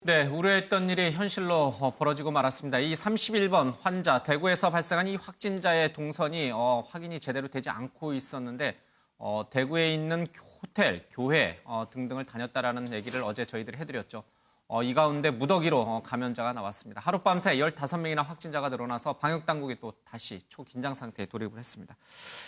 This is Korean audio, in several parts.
네, 우려했던 일이 현실로 벌어지고 말았습니다. 이 31번 환자, 대구에서 발생한 이 확진자의 동선이 확인이 제대로 되지 않고 있었는데 대구에 있는 호텔, 교회 등등을 다녔다라는 얘기를 어제 저희들이 해드렸죠. 이 가운데 무더기로 감염자가 나왔습니다. 하룻밤새 15명이나 확진자가 늘어나서 방역당국이 또 다시 초긴장 상태에 돌입을 했습니다.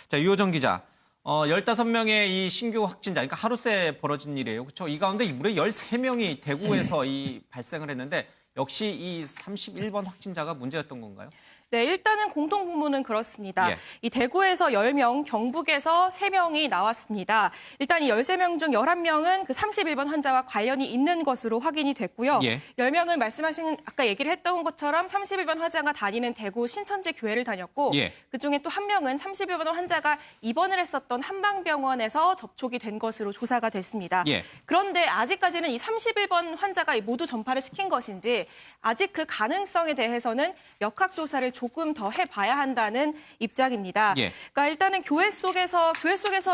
자, 유호정 기자. 15명의 이 신규 확진자, 그러니까 하루 새 벌어진 일이에요. 그렇죠? 이 가운데 무려 13명이 대구에서 발생을 했는데 역시 이 31번 확진자가 문제였던 건가요? 네, 일단은 공통 부문은 그렇습니다. 예. 이 대구에서 10명, 경북에서 3명이 나왔습니다. 일단 이 13명 중 11명은 그 31번 환자와 관련이 있는 것으로 확인이 됐고요. 예. 10명은 말씀하신 아까 얘기를 했던 것처럼 31번 환자가 다니는 대구 신천지 교회를 다녔고 예. 그중에 또 한 명은 31번 환자가 입원을 했었던 한방병원에서 접촉이 된 것으로 조사가 됐습니다. 예. 그런데 아직까지는 이 31번 환자가 모두 전파를 시킨 것인지 아직 그 가능성에 대해서는 역학조사를 조금 더 해봐야 한다는 입장입니다. 예. 그러니까 일단은 교회 속에서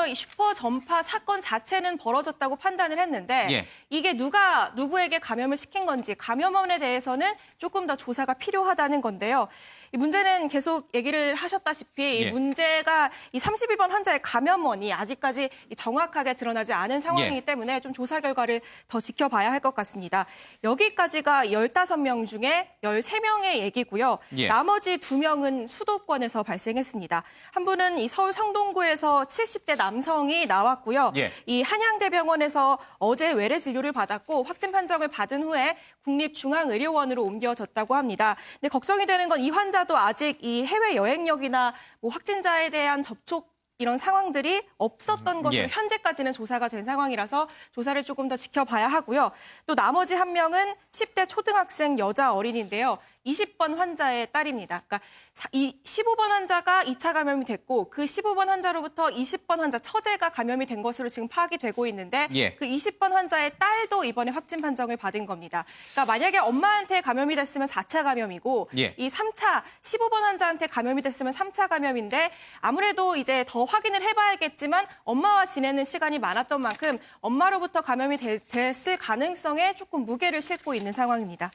이 슈퍼 전파 사건 자체는 벌어졌다고 판단을 했는데 예. 이게 누가 누구에게 감염을 시킨 건지 감염원에 대해서는 조금 더 조사가 필요하다는 건데요. 이 문제는 계속 얘기를 하셨다시피 예. 이 문제가 이 31번 환자의 감염원이 아직까지 정확하게 드러나지 않은 상황이기 예. 때문에 좀 조사 결과를 더 지켜봐야 할 것 같습니다. 여기까지가 15명 중에 13명의 얘기고요. 예. 나머지 2명은 수도권에서 발생했습니다. 한 분은 이 서울 성동구에서 70대 남성이 나왔고요. 예. 이 한양대병원에서 어제 외래 진료를 받았고 확진 판정을 받은 후에 국립중앙의료원으로 옮겨졌다고 합니다. 근데 걱정이 되는 건 이 환자도 아직 이 해외 여행력이나 뭐 확진자에 대한 접촉 이런 상황들이 없었던 것으로 예. 현재까지는 조사가 된 상황이라서 조사를 조금 더 지켜봐야 하고요. 또 나머지 한 명은 10대 초등학생 여자 어린이인데요. 20번 환자의 딸입니다. 그러니까 이 15번 환자가 2차 감염이 됐고 그 15번 환자로부터 20번 환자 처제가 감염이 된 것으로 지금 파악이 되고 있는데 예. 그 20번 환자의 딸도 이번에 확진 판정을 받은 겁니다. 그러니까 만약에 엄마한테 감염이 됐으면 4차 감염이고 예. 이 3차 15번 환자한테 감염이 됐으면 3차 감염인데 아무래도 이제 더 확인을 해봐야겠지만 엄마와 지내는 시간이 많았던 만큼 엄마로부터 감염이 됐을 가능성에 조금 무게를 싣고 있는 상황입니다.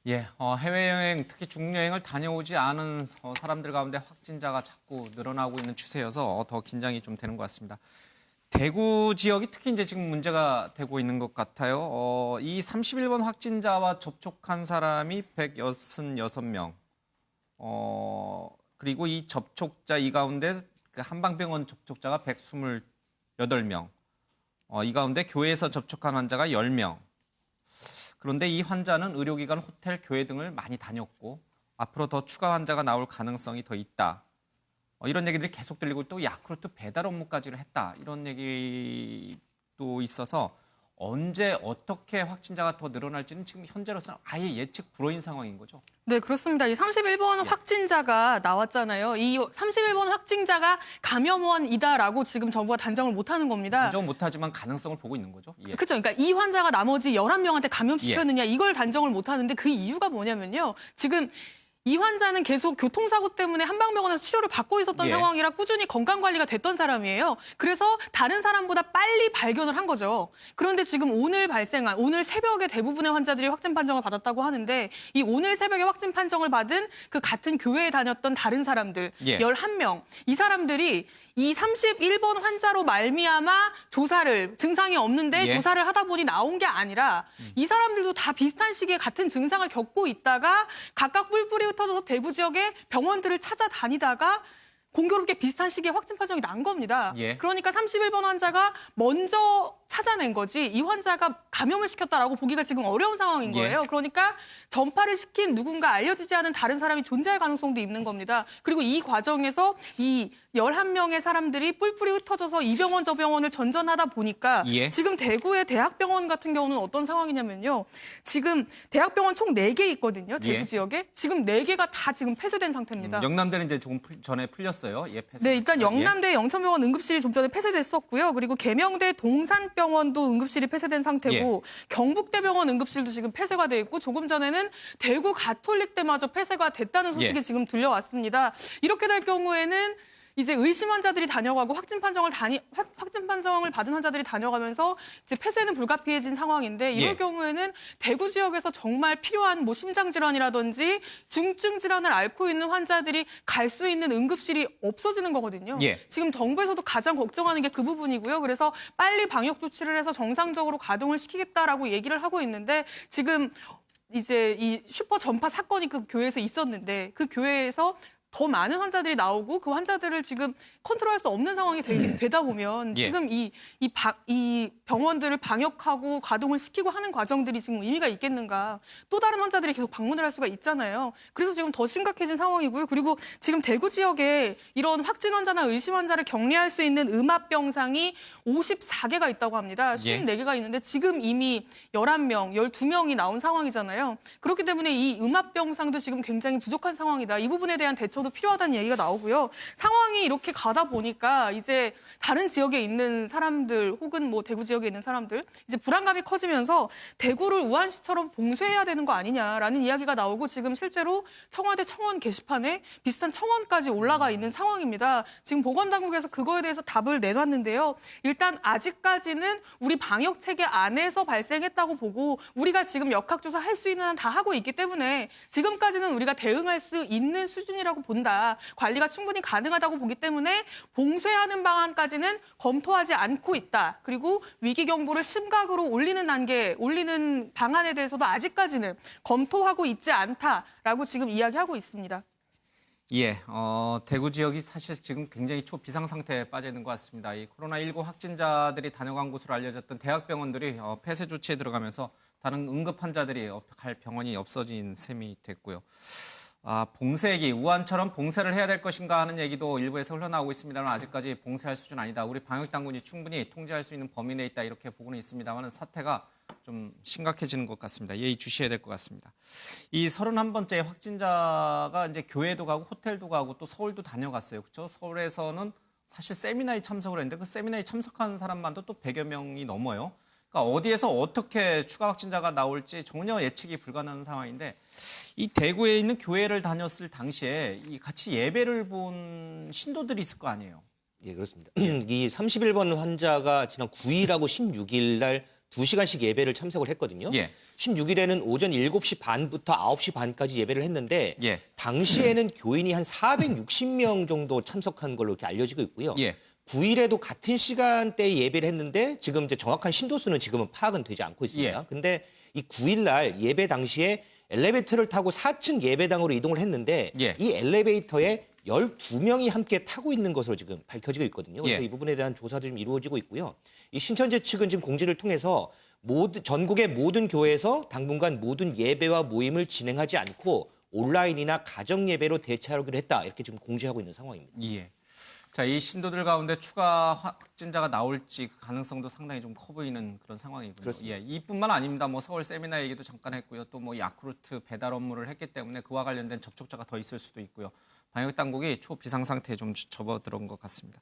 예, 해외여행, 특히 중여행을 다녀오지 않은 사람들 가운데 확진자가 자꾸 늘어나고 있는 추세여서 더 긴장이 좀 되는 것 같습니다. 대구 지역이 특히 이제 지금 문제가 되고 있는 것 같아요. 이 31번 확진자와 접촉한 사람이 166명. 그리고 이 접촉자 이 가운데 그 한방병원 접촉자가 128명. 이 가운데 교회에서 접촉한 환자가 10명. 그런데 이 환자는 의료기관, 호텔, 교회 등을 많이 다녔고 앞으로 더 추가 환자가 나올 가능성이 더 있다. 이런 얘기들이 계속 들리고 또 야쿠르트 배달 업무까지를 했다. 이런 얘기도 있어서 언제 어떻게 확진자가 더 늘어날지는 지금 현재로서는 아예 예측 불허인 상황인 거죠. 네, 그렇습니다. 이 31번 확진자가 나왔잖아요. 이 31번 확진자가 감염원이다라고 지금 정부가 단정을 못하는 겁니다. 단정 못하지만 가능성을 보고 있는 거죠. 예. 그렇죠. 그러니까 이 환자가 나머지 11명한테 감염시켰느냐 이걸 단정을 못하는데 그 이유가 뭐냐면요. 지금 이 환자는 계속 교통사고 때문에 한방병원에서 치료를 받고 있었던 예. 상황이라 꾸준히 건강관리가 됐던 사람이에요. 그래서 다른 사람보다 빨리 발견을 한 거죠. 그런데 지금 오늘 새벽에 대부분의 환자들이 확진 판정을 받았다고 하는데 이 오늘 새벽에 확진 판정을 받은 그 같은 교회에 다녔던 다른 사람들 예. 11명. 이 사람들이 이 31번 환자로 말미암아 증상이 없는데 예. 조사를 하다 보니 나온 게 아니라 이 사람들도 다 비슷한 시기에 같은 증상을 겪고 있다가 각각 뿔뿔이 흩어져서 대구 지역의 병원들을 찾아다니다가 공교롭게 비슷한 시기에 확진 판정이 난 겁니다. 예. 그러니까 31번 환자가 먼저 찾아낸 거지 이 환자가 감염을 시켰다라고 보기가 지금 어려운 상황인 거예요. 예. 그러니까 전파를 시킨 누군가 알려지지 않은 다른 사람이 존재할 가능성도 있는 겁니다. 그리고 이 과정에서 이 11명의 사람들이 뿔뿔이 흩어져서 이 병원 저 병원을 전전하다 보니까 예. 지금 대구의 대학병원 같은 경우는 어떤 상황이냐면요. 지금 대학병원 총 4개 있거든요. 대구 예. 지역에. 지금 4개가 다 지금 폐쇄된 상태입니다. 영남대는 이제 조금 전에 풀렸어요. 예, 네, 일단 영남대 영천병원 응급실이 좀 전에 폐쇄됐었고요. 그리고 계명대 동산병원도 응급실이 폐쇄된 상태고 경북대병원 응급실도 지금 폐쇄가 돼 있고 조금 전에는 대구 가톨릭대마저 폐쇄가 됐다는 소식이 예. 지금 들려왔습니다. 이렇게 될 경우에는 이제 의심 환자들이 다녀가고 확진 판정을 받은 환자들이 다녀가면서 이제 폐쇄는 불가피해진 상황인데 이럴 예. 경우에는 대구 지역에서 정말 필요한 뭐 심장 질환이라든지 중증 질환을 앓고 있는 환자들이 갈 수 있는 응급실이 없어지는 거거든요. 예. 지금 정부에서도 가장 걱정하는 게 그 부분이고요. 그래서 빨리 방역 조치를 해서 정상적으로 가동을 시키겠다라고 얘기를 하고 있는데 지금 이제 이 슈퍼 전파 사건이 그 교회에서 있었는데 그 교회에서 더 많은 환자들이 나오고 그 환자들을 지금 컨트롤할 수 없는 상황이 되다 보면 예. 지금 이 병원들을 방역하고 가동을 시키고 하는 과정들이 지금 의미가 있겠는가. 또 다른 환자들이 계속 방문을 할 수가 있잖아요. 그래서 지금 더 심각해진 상황이고요. 그리고 지금 대구 지역에 이런 확진 환자나 의심 환자를 격리할 수 있는 음압병상이 54개가 있다고 합니다. 예. 54개가 있는데 지금 이미 11명, 12명이 나온 상황이잖아요. 그렇기 때문에 이 음압병상도 지금 굉장히 부족한 상황이다. 이 부분에 대한 대처도 필요하다는 얘기가 나오고요. 상황이 이렇게 가다 보니까 이제 다른 지역에 있는 사람들 혹은 뭐 대구 지역에 있는 사람들 이제 불안감이 커지면서 대구를 우한시처럼 봉쇄해야 되는 거 아니냐라는 이야기가 나오고 지금 실제로 청와대 청원 게시판에 비슷한 청원까지 올라가 있는 상황입니다. 지금 보건당국에서 그거에 대해서 답을 내놨는데요. 일단 아직까지는 우리 방역 체계 안에서 발생했다고 보고 우리가 지금 역학조사 할 수 있는 한 다 하고 있기 때문에 지금까지는 우리가 대응할 수 있는 수준이라고 본다. 관리가 충분히 가능하다고 보기 때문에 봉쇄하는 방안까지는 검토하지 않고 있다. 그리고 위기 경보를 심각으로 올리는 방안에 대해서도 아직까지는 검토하고 있지 않다라고 지금 이야기하고 있습니다. 예, 대구 지역이 사실 지금 굉장히 초비상 상태에 빠져 있는 것 같습니다. 이 코로나19 확진자들이 다녀간 곳으로 알려졌던 대학병원들이 폐쇄 조치에 들어가면서 다른 응급 환자들이 갈 병원이 없어진 셈이 됐고요. 봉쇄기, 우한처럼 봉쇄를 해야 될 것인가 하는 얘기도 일부에서 흘러나오고 있습니다만 아직까지 봉쇄할 수준 아니다. 우리 방역당국이 충분히 통제할 수 있는 범위 내에 있다. 이렇게 보고는 있습니다만 사태가 좀 심각해지는 것 같습니다. 예의 주시해야 될 것 같습니다. 이 31번째 확진자가 이제 교회도 가고 호텔도 가고 또 서울도 다녀갔어요. 그렇죠? 서울에서는 사실 세미나에 참석을 했는데 그 세미나에 참석한 사람만도 또 100여 명이 넘어요. 그러니까 어디에서 어떻게 추가 확진자가 나올지 전혀 예측이 불가능한 상황인데 이 대구에 있는 교회를 다녔을 당시에 이 같이 예배를 본 신도들이 있을 거 아니에요. 예, 그렇습니다. 이 31번 환자가 지난 9일하고 16일 날 2시간씩 예배를 참석을 했거든요. 예. 16일에는 오전 7시 반부터 9시 반까지 예배를 했는데 예. 당시에는 교인이 한 460명 정도 참석한 걸로 이렇게 알려지고 있고요. 예. 9일에도 같은 시간대에 예배를 했는데 지금 이제 정확한 신도 수는 지금은 파악은 되지 않고 있습니다. 예. 근데 이 9일 날 예배 당시에 엘리베이터를 타고 4층 예배당으로 이동을 했는데 예. 이 엘리베이터에 12명이 함께 타고 있는 것으로 지금 밝혀지고 있거든요. 그래서 예. 이 부분에 대한 조사도 좀 이루어지고 있고요. 이 신천지 측은 지금 공지를 통해서 전국의 모든 교회에서 당분간 모든 예배와 모임을 진행하지 않고 온라인이나 가정 예배로 대체하기로 했다. 이렇게 지금 공지하고 있는 상황입니다. 예. 자, 이 신도들 가운데 추가 확진자가 나올지 그 가능성도 상당히 좀 커 보이는 그런 상황이군요. 그렇습니다. 예, 이뿐만 아닙니다. 뭐 서울 세미나 얘기도 잠깐 했고요. 또 뭐 야쿠르트 배달 업무를 했기 때문에 그와 관련된 접촉자가 더 있을 수도 있고요. 방역 당국이 초비상 상태에 좀 접어들은 것 같습니다.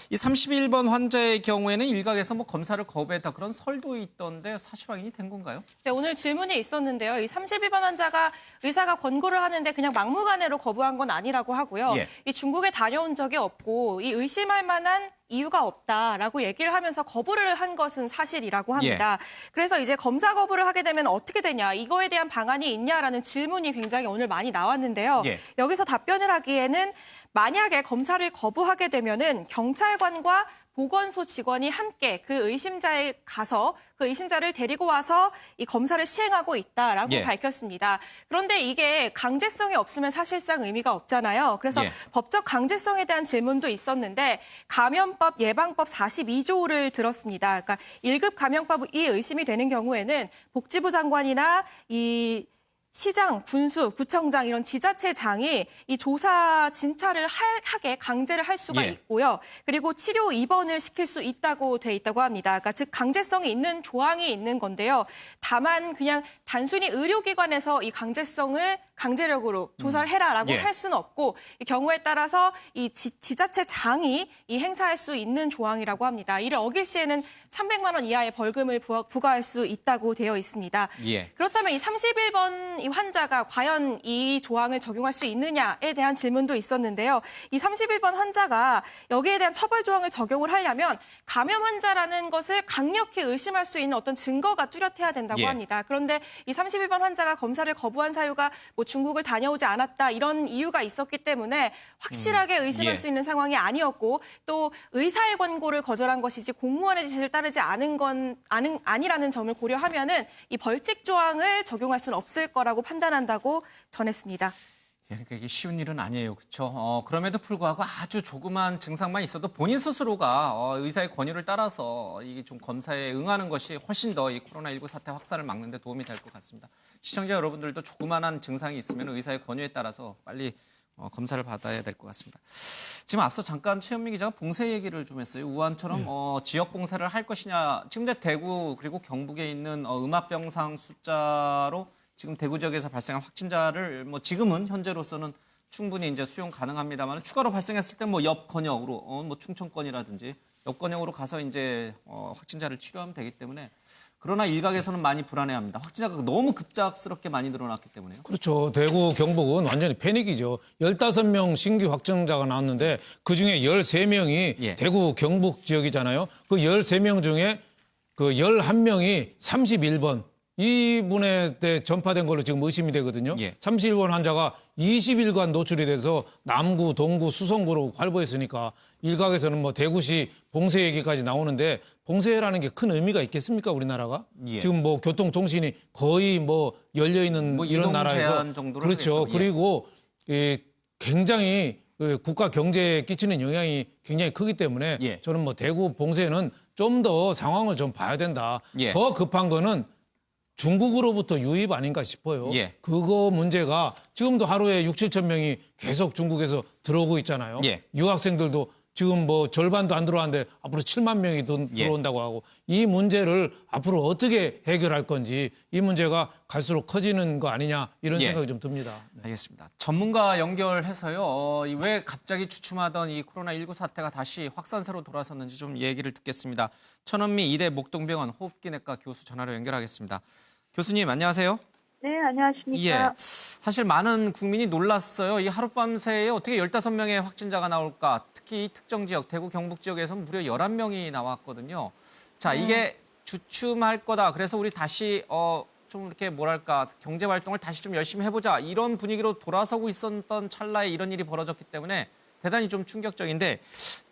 이 31번 환자의 경우에는 일각에서 뭐 검사를 거부했다 그런 설도 있던데 사실 확인이 된 건가요? 네, 오늘 질문이 있었는데요. 이 31번 환자가 의사가 권고를 하는데 그냥 막무가내로 거부한 건 아니라고 하고요. 예. 이 중국에 다녀온 적이 없고 이 의심할 만한 이유가 없다라고 얘기를 하면서 거부를 한 것은 사실이라고 합니다. 그래서 이제 검사 거부를 하게 되면 어떻게 되냐, 이거에 대한 방안이 있냐라는 질문이 굉장히 오늘 많이 나왔는데요. 예. 여기서 답변을 하기에는 만약에 검사를 거부하게 되면은 경찰관과 보건소 직원이 함께 그 의심자에 가서 그 의심자를 데리고 와서 이 검사를 시행하고 있다라고 예. 밝혔습니다. 그런데 이게 강제성이 없으면 사실상 의미가 없잖아요. 그래서 예. 법적 강제성에 대한 질문도 있었는데 감염법 예방법 42조를 들었습니다. 그러니까 1급 감염법이 의심이 되는 경우에는 복지부 장관이나 이 시장, 군수, 구청장 이런 지자체장이 이 조사 진찰을 하게 강제를 할 수가 예. 있고요. 그리고 치료 입원을 시킬 수 있다고 돼 있다고 합니다. 그러니까 즉 강제성이 있는 조항이 있는 건데요. 다만 그냥 단순히 의료기관에서 이 강제성을 강제력으로 조사를 해라라고 예. 할 수는 없고 이 경우에 따라서 이 지자체장이 이 행사할 수 있는 조항이라고 합니다. 이를 어길 시에는 300만 원 이하의 벌금을 부과할 수 있다고 되어 있습니다. 예. 그렇다면 이 31번 이 환자가 과연 이 조항을 적용할 수 있느냐에 대한 질문도 있었는데요. 이 31번 환자가 여기에 대한 처벌 조항을 적용을 하려면 감염 환자라는 것을 강력히 의심할 수 있는 어떤 증거가 뚜렷해야 된다고 예. 합니다. 그런데 이 31번 환자가 검사를 거부한 사유가 뭐 중국을 다녀오지 않았다 이런 이유가 있었기 때문에 확실하게 의심할 예. 수 있는 상황이 아니었고 또 의사의 권고를 거절한 것이지 공무원의 지시를 따르지 않은 건 아니라는 점을 고려하면은 이 벌칙 조항을 적용할 수는 없을 거라고 판단한다고 전했습니다. 예, 그러니까 이게 쉬운 일은 아니에요. 그렇죠? 그럼에도 불구하고 아주 조그만 증상만 있어도 본인 스스로가 의사의 권유를 따라서 이게 좀 검사에 응하는 것이 훨씬 더 이 코로나19 사태 확산을 막는 데 도움이 될 것 같습니다. 시청자 여러분들도 조그만한 증상이 있으면 의사의 권유에 따라서 빨리 검사를 받아야 될 것 같습니다. 지금 앞서 잠깐 최현미 기자가 봉쇄 얘기를 좀 했어요. 우한처럼 지역 봉쇄를 할 것이냐. 지금 대구 그리고 경북에 있는 음압병상 숫자로 지금 대구 지역에서 발생한 확진자를 뭐 지금은 현재로서는 충분히 이제 수용 가능합니다만 추가로 발생했을 때 뭐 옆 권역으로 뭐 충청권이라든지 옆 권역으로 가서 이제 확진자를 치료하면 되기 때문에 그러나 일각에서는 많이 불안해합니다. 확진자가 너무 급작스럽게 많이 늘어났기 때문에요. 그렇죠. 대구, 경북은 완전히 패닉이죠. 15명 신규 확진자가 나왔는데 그중에 13명이 예. 대구, 경북 지역이잖아요. 그 13명 중에 그 11명이 31번 이분에 대해 전파된 걸로 지금 의심이 되거든요. 예. 31번 환자가 20일간 노출이 돼서 남구, 동구, 수성구로 활보했으니까 일각에서는 뭐 대구시 봉쇄 얘기까지 나오는데 봉쇄라는 게 큰 의미가 있겠습니까, 우리나라가? 예. 지금 뭐 교통통신이 거의 뭐 열려 있는 뭐 이런 이동 나라에서 제한 정도로 그렇죠. 그래서, 예. 그리고 굉장히 국가 경제에 끼치는 영향이 굉장히 크기 때문에 예. 저는 뭐 대구 봉쇄는 좀 더 상황을 좀 봐야 된다. 예. 더 급한 거는 중국으로부터 유입 아닌가 싶어요. 예. 그거 문제가 지금도 하루에 6, 7천 명이 계속 중국에서 들어오고 있잖아요. 예. 유학생들도 지금 뭐 절반도 안 들어왔는데 앞으로 7만 명이 예. 들어온다고 하고 이 문제를 앞으로 어떻게 해결할 건지 이 문제가 갈수록 커지는 거 아니냐 이런 예. 생각이 좀 듭니다. 알겠습니다. 전문가 연결해서요. 왜 갑자기 주춤하던 이 코로나19 사태가 다시 확산세로 돌아섰는지 좀 얘기를 듣겠습니다. 천원미 이대 목동병원 호흡기내과 교수 전화로 연결하겠습니다. 교수님 안녕하세요. 네, 안녕하십니까. 예, 사실 많은 국민이 놀랐어요. 이 하룻밤 새에 어떻게 15명의 확진자가 나올까? 특히 이 특정 지역, 대구 경북 지역에서 무려 11명이 나왔거든요. 자, 이게 주춤할 거다. 그래서 우리 다시 좀 이렇게 뭐랄까 경제 활동을 다시 좀 열심히 해보자. 이런 분위기로 돌아서고 있었던 찰나에 이런 일이 벌어졌기 때문에 대단히 좀 충격적인데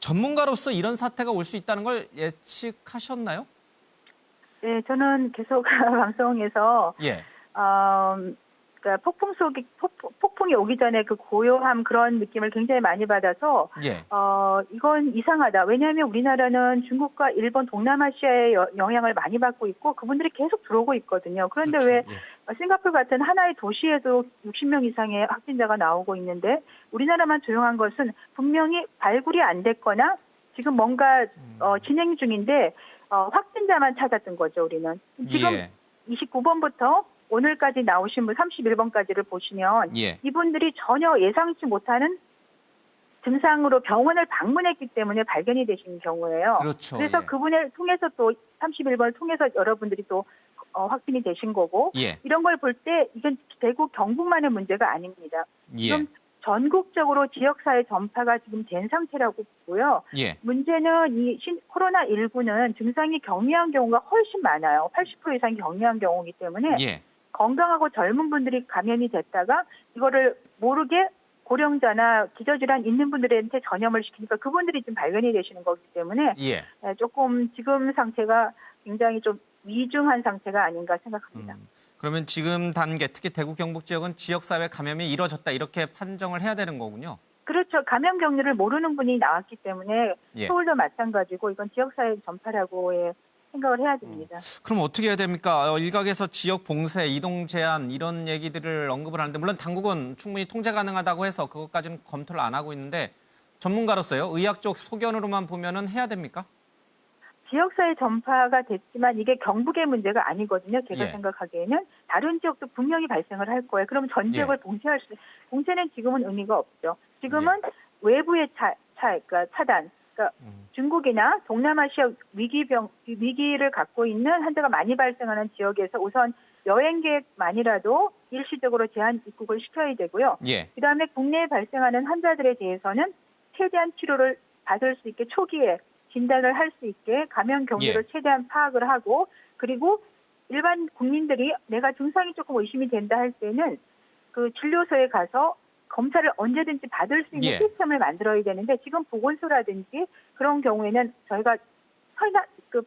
전문가로서 이런 사태가 올 수 있다는 걸 예측하셨나요? 네, 저는 계속 방송에서 예, 그러니까 폭풍이 오기 전에 그 고요함 그런 느낌을 굉장히 많이 받아서 예, 이건 이상하다. 왜냐하면 우리나라는 중국과 일본, 동남아시아의 영향을 많이 받고 있고 그분들이 계속 들어오고 있거든요. 그런데 그렇죠. 왜 예. 싱가포르 같은 하나의 도시에도 60명 이상의 확진자가 나오고 있는데 우리나라만 조용한 것은 분명히 발굴이 안 됐거나 지금 뭔가 진행 중인데 확진자만 찾았던 거죠, 우리는. 지금 예. 29번부터 오늘까지 나오신 분 31번까지를 보시면 예. 이분들이 전혀 예상치 못하는 증상으로 병원을 방문했기 때문에 발견이 되신 경우예요. 그렇죠. 그래서 예. 그분을 통해서 또 31번을 통해서 여러분들이 또 확진이 되신 거고 예. 이런 걸 볼 때 이건 대구 경북만의 문제가 아닙니다. 예. 지금 전국적으로 지역사회 전파가 지금 된 상태라고 보고요. 예. 문제는 이 코로나19는 증상이 경미한 경우가 훨씬 많아요. 80% 이상이 경미한 경우이기 때문에 예. 건강하고 젊은 분들이 감염이 됐다가 이거를 모르게 고령자나 기저질환 있는 분들한테 전염을 시키니까 그분들이 좀 발견이 되시는 거기 때문에 예. 조금 지금 상태가 굉장히 좀 위중한 상태가 아닌가 생각합니다. 그러면 지금 단계, 특히 대구 경북 지역은 지역사회 감염이 이뤄졌다 이렇게 판정을 해야 되는 거군요. 그렇죠. 감염 경로를 모르는 분이 나왔기 때문에 예. 서울도 마찬가지고 이건 지역사회 전파라고 생각을 해야 됩니다. 그럼 어떻게 해야 됩니까? 일각에서 지역 봉쇄, 이동 제한 이런 얘기들을 언급을 하는데 물론 당국은 충분히 통제 가능하다고 해서 그것까지는 검토를 안 하고 있는데 전문가로서요. 의학적 소견으로만 보면은 해야 됩니까? 지역사회 전파가 됐지만 이게 경북의 문제가 아니거든요. 제가 예. 생각하기에는 다른 지역도 분명히 발생을 할 거예요. 그럼 전 지역을 봉쇄는 지금은 의미가 없죠. 지금은 외부의 그러니까 차단. 그러니까 중국이나 동남아시아 위기를 갖고 있는 환자가 많이 발생하는 지역에서 우선 여행객만이라도 일시적으로 제한 입국을 시켜야 되고요. 예. 그다음에 국내에 발생하는 환자들에 대해서는 최대한 치료를 받을 수 있게 초기에 진단을 할 수 있게 감염 경로를 예. 최대한 파악을 하고 그리고 일반 국민들이 내가 증상이 조금 의심이 된다 할 때는 그 진료소에 가서 검사를 언제든지 받을 수 있는 예. 시스템을 만들어야 되는데 지금 보건소라든지 그런 경우에는 저희가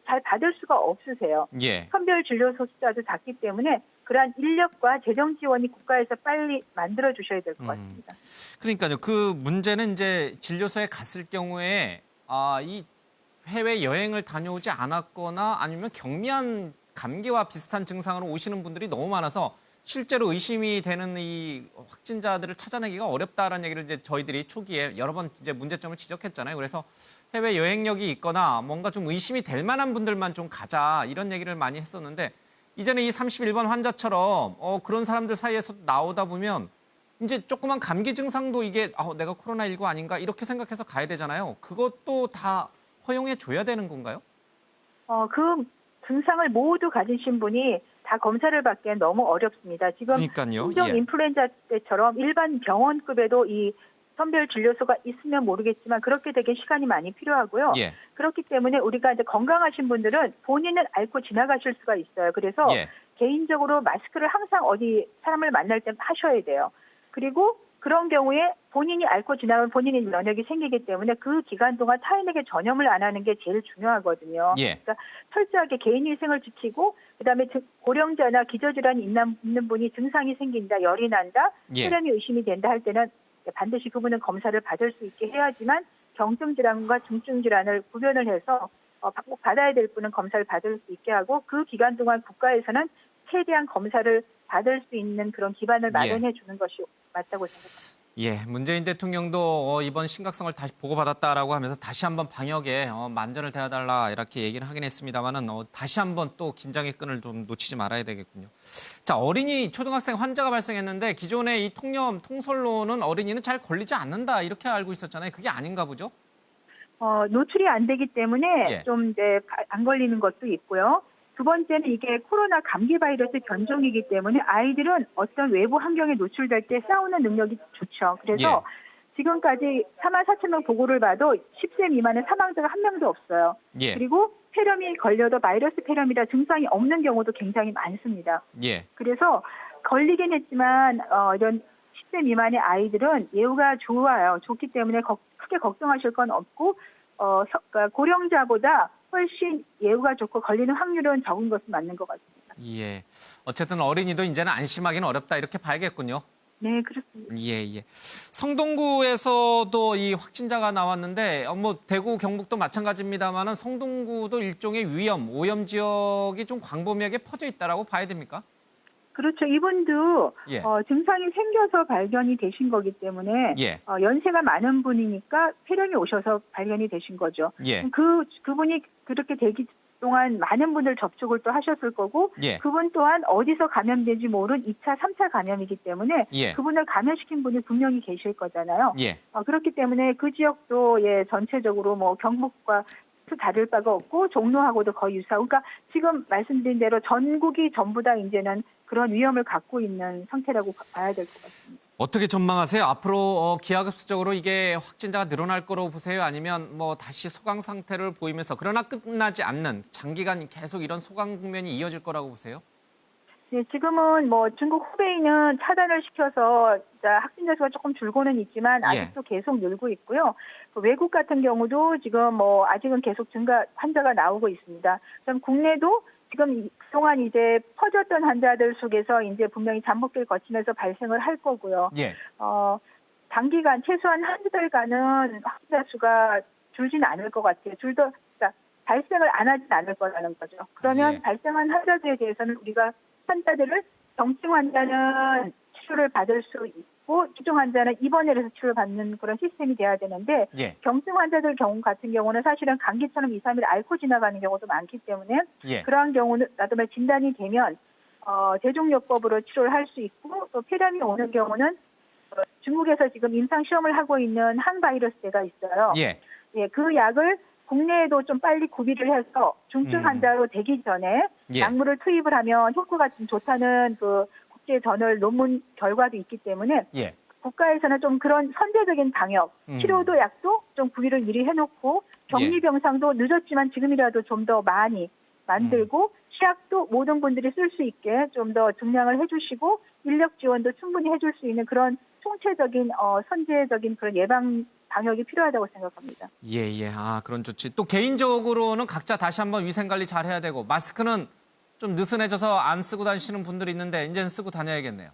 잘 받을 수가 없으세요. 예. 선별 진료소 숫자도 작기 때문에 그러한 인력과 재정 지원이 국가에서 빨리 만들어 주셔야 될 것 같습니다. 그러니까요. 그 문제는 이제 진료소에 갔을 경우에 이 해외 여행을 다녀오지 않았거나 아니면 경미한 감기와 비슷한 증상으로 오시는 분들이 너무 많아서 실제로 의심이 되는 이 확진자들을 찾아내기가 어렵다라는 얘기를 이제 저희들이 초기에 여러 번 이제 문제점을 지적했잖아요. 그래서 해외 여행력이 있거나 뭔가 좀 의심이 될 만한 분들만 좀 가자 이런 얘기를 많이 했었는데 이제는 이 31번 환자처럼 그런 사람들 사이에서 나오다 보면 이제 조그만 감기 증상도 이게 내가 코로나19 아닌가 이렇게 생각해서 가야 되잖아요. 그것도 다 허용해 줘야 되는 건가요? 그 증상을 모두 가지신 분이 다 검사를 받기엔 너무 어렵습니다. 지금 그러니까요. 신종 예. 인플루엔자 때처럼 일반 병원급에도 이 선별 진료소가 있으면 모르겠지만 그렇게 되게 시간이 많이 필요하고요. 예. 그렇기 때문에 우리가 이제 건강하신 분들은 본인은 앓고 지나가실 수가 있어요. 그래서 예. 개인적으로 마스크를 항상 어디 사람을 만날 때 하셔야 돼요. 그리고 그런 경우에 본인이 앓고 지나면 본인의 면역이 생기기 때문에 그 기간 동안 타인에게 전염을 안 하는 게 제일 중요하거든요. 예. 그러니까 철저하게 개인위생을 지키고 그다음에 고령자나 기저질환이 있는 분이 증상이 생긴다, 열이 난다, 예. 혈압이 의심이 된다 할 때는 반드시 그분은 검사를 받을 수 있게 해야지만 경증질환과 중증질환을 구별을 해서 꼭 받아야 될 분은 검사를 받을 수 있게 하고 그 기간 동안 국가에서는 최대한 검사를 받을 수 있는 그런 기반을 마련해 주는 것이 맞다고 생각합니다. 예, 문재인 대통령도 이번 심각성을 다시 보고받았다라고 하면서 다시 한번 방역에 만전을 대해달라 이렇게 얘기를 하긴 했습니다만은 다시 한번 또 긴장의 끈을 좀 놓치지 말아야 되겠군요. 자, 어린이 초등학생 환자가 발생했는데 기존의 이 통설로는 어린이는 잘 걸리지 않는다 이렇게 알고 있었잖아요. 그게 아닌가 보죠? 노출이 안 되기 때문에 예. 좀 이제 안 걸리는 것도 있고요. 두 번째는 이게 코로나 감기 바이러스 변종이기 때문에 아이들은 어떤 외부 환경에 노출될 때 싸우는 능력이 좋죠. 그래서 지금까지 44,000명 보고를 봐도 10세 미만의 사망자가 한 명도 없어요. 예. 그리고 폐렴이 걸려도 바이러스 폐렴이라 증상이 없는 경우도 굉장히 많습니다. 예. 그래서 걸리긴 했지만 이런 10세 미만의 아이들은 예후가 좋아요. 좋기 때문에 크게 걱정하실 건 없고 그러니까 고령자보다 훨씬 예후가 좋고 걸리는 확률은 적은 것은 맞는 것 같습니다. 예. 어쨌든 어린이도 이제는 안심하기는 어렵다 이렇게 봐야겠군요. 네, 그렇습니다. 예. 성동구에서도 이 확진자가 나왔는데 뭐 대구, 경북도 마찬가지입니다만은 성동구도 일종의 오염 지역이 좀 광범위하게 퍼져 있다라고 봐야 됩니까? 그렇죠. 이분도 예. 증상이 생겨서 발견이 되신 거기 때문에 예. 연세가 많은 분이니까 폐렴이 오셔서 발견이 되신 거죠. 예. 그분이 그렇게 되기 동안 많은 분들 접촉을 또 하셨을 거고 예. 그분 또한 어디서 감염된지 모르는 2차, 3차 감염이기 때문에 예. 그분을 감염시킨 분이 분명히 계실 거잖아요. 예. 그렇기 때문에 그 지역도 전체적으로 뭐 경북과 다를 바가 없고 종로하고도 거의 유사하고 그러니까 지금 말씀드린 대로 전국이 전부 다 이제는 그런 위험을 갖고 있는 상태라고 봐야 될 것 같습니다. 어떻게 전망하세요? 앞으로 기하급수적으로 이게 확진자가 늘어날 거로 보세요? 아니면 뭐 다시 소강 상태를 보이면서 그러나 끝나지 않는 장기간 계속 이런 소강 국면이 이어질 거라고 보세요? 네, 지금은 뭐 중국 후베이는 차단을 시켜서 확진자 수가 조금 줄고는 있지만 아직도 계속 늘고 있고요. 외국 같은 경우도 지금 뭐 아직은 계속 증가 환자가 나오고 있습니다. 그럼 국내도 지금 그동안 이제 퍼졌던 환자들 속에서 이제 분명히 잠복기를 거치면서 발생을 할 거고요. 예. 단기간 최소한 한두 달간은 확진자 수가 줄지는 않을 것 같아요. 그러니까 발생을 안 하진 않을 거라는 거죠. 그러면 발생한 환자들에 대해서는 우리가 환자들을 경증 환자는 치료를 받을 수 있고 주증 환자는 입원을 해서 치료를 받는 그런 시스템이 돼야 되는데 경증 환자들 경우 같은 경우는 사실은 감기처럼 2, 3일 앓고 지나가는 경우도 많기 때문에 그러한 경우는 나름의 진단이 되면 대종요법으로 치료를 할 수 있고 또 폐렴이 오는 경우는 중국에서 지금 임상 시험을 하고 있는 항바이러스제가 있어요. 그 약을 국내에도 좀 빨리 구비를 해서 중증 환자로 되기 전에 예. 약물을 투입을 하면 효과가 좀 좋다는 그 국제 저널 논문 결과도 있기 때문에 예. 국가에서는 좀 그런 선제적인 방역, 치료도 약도 좀 구비를 미리 해놓고 격리 병상도 늦었지만 지금이라도 좀 더 많이 만들고 시약도 모든 분들이 쓸 수 있게 좀 더 증량을 해주시고 인력 지원도 충분히 해줄 수 있는 그런 총체적인 선제적인 그런 예방 방역이 필요하다고 생각합니다. 예. 아, 그런 조치. 또 개인적으로는 각자 다시 한번 위생 관리 잘 해야 되고 마스크는 좀 느슨해져서 안 쓰고 다니시는 분들이 있는데 이제는 쓰고 다녀야겠네요.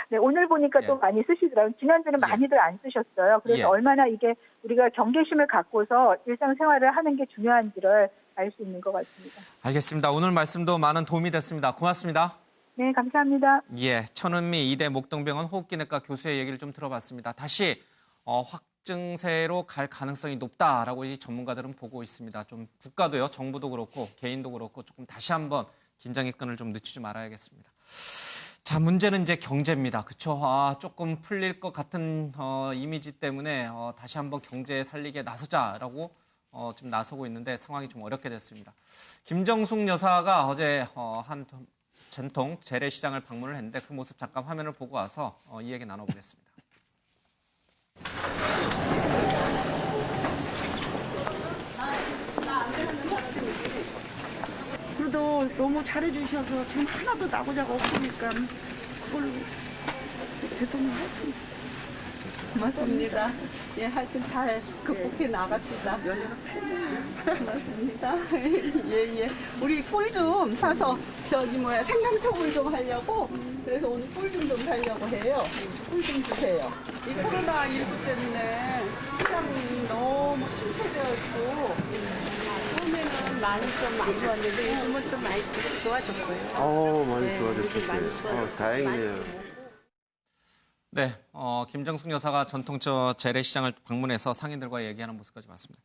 네, 오늘 보니까 예. 또 많이 쓰시더라고요. 지난주는 많이들 안 쓰셨어요. 그래서 예. 얼마나 이게 우리가 경계심을 갖고서 일상생활을 하는 게 중요한지를 알 수 있는 것 같습니다. 알겠습니다. 오늘 말씀도 많은 도움이 됐습니다. 고맙습니다. 네, 감사합니다. 예, 천은미 이대 목동병원 호흡기내과 교수의 얘기를 좀 들어봤습니다. 다시 확증세로 갈 가능성이 높다라고 이 전문가들은 보고 있습니다. 좀 국가도요, 정부도 그렇고 개인도 그렇고 조금 다시 한번 긴장의 끈을 좀 늦추지 말아야겠습니다. 자, 문제는 이제 경제입니다. 그렇죠? 조금 풀릴 것 같은 이미지 때문에 다시 한번 경제 살리게 나서자라고 좀 나서고 있는데 상황이 좀 어렵게 됐습니다. 김정숙 여사가 어제 한 전통 재래시장을 방문을 했는데 그 모습 잠깐 화면을 보고 와서 이 얘기 나눠보겠습니다. 그래도 너무 잘해주셔서 지금 하나도 나고자가 없으니까 그걸 대통령 하여튼 맞습니다. 예, 하여튼 잘 극복해 나갑시다. 맞습니다. 예. 우리 꿀 좀 사서 생강초꿀 좀 하려고 그래서 오늘 꿀 좀 사려고 해요. 꿀 좀 주세요. 이 코로나19 때문에 시장이 너무 침체되어 있고 처음에는 많이 좀 안 좋았는데 요즘은 좀 많이 좋아졌어요. 많이 네, 좋아졌겠어요. 많이 좋아졌어요. 다행이네요. 네, 김정숙 여사가 전통 재래시장을 방문해서 상인들과 얘기하는 모습까지 봤습니다.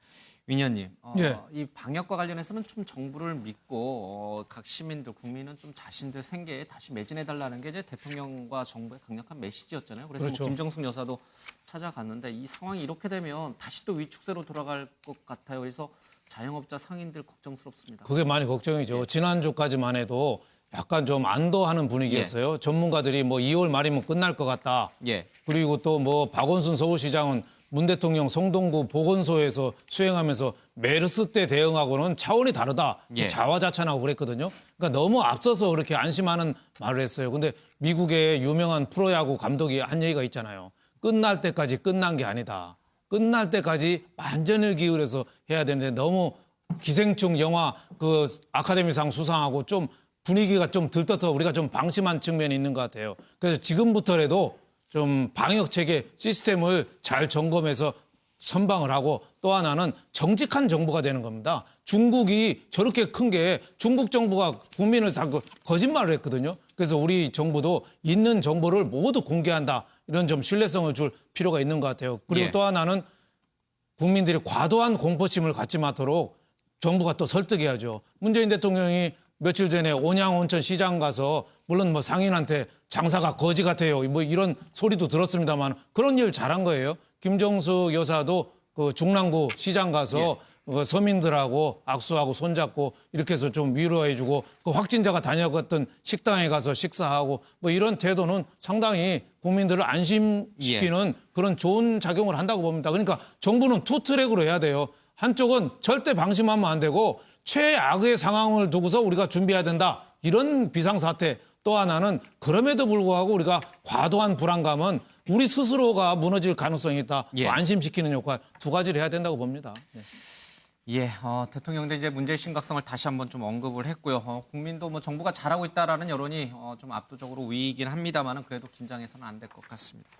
윤 의원님, 네. 이 방역과 관련해서는 좀 정부를 믿고 각 시민들, 국민은 좀 자신들 생계에 다시 매진해달라는 게 이제 대통령과 정부의 강력한 메시지였잖아요. 그래서 그렇죠. 김정숙 여사도 찾아갔는데 이 상황이 이렇게 되면 다시 또 위축세로 돌아갈 것 같아요. 그래서 자영업자 상인들 걱정스럽습니다. 그게 많이 걱정이죠. 지난주까지만 해도 약간 좀 안도하는 분위기였어요. 전문가들이 2월 말이면 끝날 것 같다. 예. 그리고 또 박원순 서울시장은 문 대통령 성동구 보건소에서 수행하면서 메르스 때 대응하고는 차원이 다르다. 예. 자화자찬하고 그랬거든요. 그러니까 너무 앞서서 그렇게 안심하는 말을 했어요. 근데 미국의 유명한 프로야구 감독이 한 얘기가 있잖아요. 끝날 때까지 끝난 게 아니다. 끝날 때까지 만전을 기울여서 해야 되는데 너무 기생충 영화 그 아카데미상 수상하고 좀 분위기가 좀 들떠서 우리가 좀 방심한 측면이 있는 것 같아요. 그래서 지금부터라도 좀 방역 체계 시스템을 잘 점검해서 선방을 하고 또 하나는 정직한 정부가 되는 겁니다. 중국이 저렇게 큰 게 중국 정부가 국민을 자꾸 거짓말을 했거든요. 그래서 우리 정부도 있는 정보를 모두 공개한다. 이런 좀 신뢰성을 줄 필요가 있는 것 같아요. 그리고 예. 또 하나는 국민들이 과도한 공포심을 갖지 않도록 정부가 또 설득해야죠. 문재인 대통령이 며칠 전에 온양온천 시장 가서 물론 상인한테 장사가 거지 같아요. 이런 소리도 들었습니다만 그런 일 잘한 거예요. 김정숙 여사도 그 중랑구 시장 가서 서민들하고 악수하고 손잡고 이렇게 해서 좀 위로해주고 그 확진자가 다녀갔던 식당에 가서 식사하고 이런 태도는 상당히 국민들을 안심시키는 그런 좋은 작용을 한다고 봅니다. 그러니까 정부는 투 트랙으로 해야 돼요. 한쪽은 절대 방심하면 안 되고 최악의 상황을 두고서 우리가 준비해야 된다. 이런 비상사태. 또 하나는 그럼에도 불구하고 우리가 과도한 불안감은 우리 스스로가 무너질 가능성이 있다. 예. 안심시키는 역할 두 가지를 해야 된다고 봅니다. 네. 예, 대통령도 이제 문제의 심각성을 다시 한번 좀 언급을 했고요. 국민도 정부가 잘하고 있다라는 여론이 좀 압도적으로 우위이긴 합니다만은 그래도 긴장해서는 안 될 것 같습니다.